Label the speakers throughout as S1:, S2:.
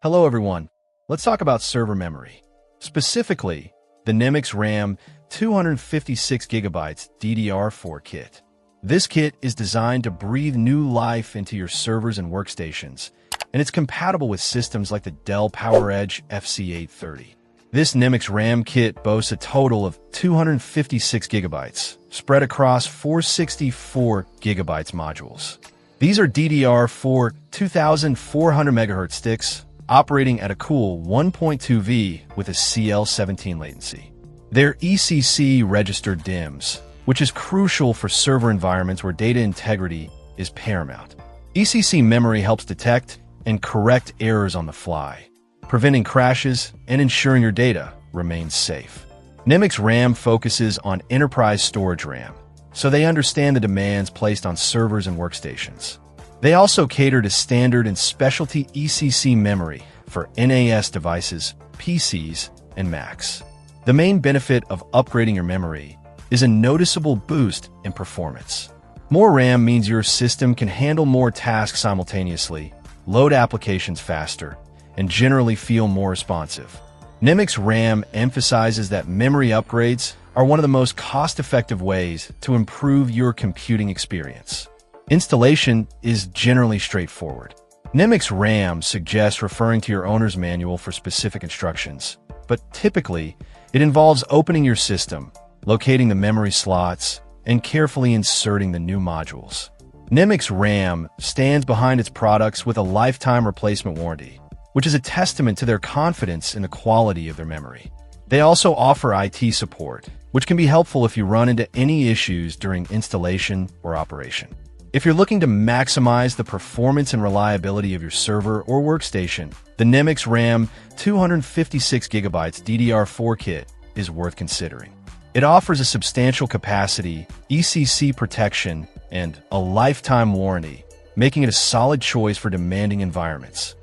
S1: Hello everyone. Let's talk about server memory. Specifically, the NEMIX RAM 256GB DDR4 kit. This kit is designed to breathe new life into your servers and workstations, and it's compatible with systems like the Dell PowerEdge FC830. This NEMIX RAM kit boasts a total of 256GB, spread across 464GB modules. These are DDR4 2400 MHz sticks, operating at a cool 1.2V with a CL17 latency. They're ECC-registered DIMMs, which is crucial for server environments where data integrity is paramount. ECC memory helps detect and correct errors on the fly, preventing crashes and ensuring your data remains safe. NEMIX RAM focuses on enterprise storage RAM, so they understand the demands placed on servers and workstations. They also cater to standard and specialty ECC memory for NAS devices, PCs, and Macs. The main benefit of upgrading your memory is a noticeable boost in performance. More RAM means your system can handle more tasks simultaneously, load applications faster, and generally feel more responsive. NEMIX RAM emphasizes that memory upgrades are one of the most cost-effective ways to improve your computing experience. Installation is generally straightforward. NEMIX RAM suggests referring to your owner's manual for specific instructions, but typically, it involves opening your system, locating the memory slots, and carefully inserting the new modules. NEMIX RAM stands behind its products with a lifetime replacement warranty, which is a testament to their confidence in the quality of their memory. They also offer IT support, which can be helpful if you run into any issues during installation or operation. If you're looking to maximize the performance and reliability of your server or workstation, the NEMIX RAM 256GB DDR4 kit is worth considering. It offers a substantial capacity, ECC protection, and a lifetime warranty, making it a solid choice for demanding environments.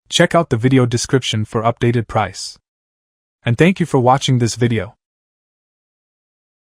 S2: Check out the video description for updated price. And thank you for watching this video.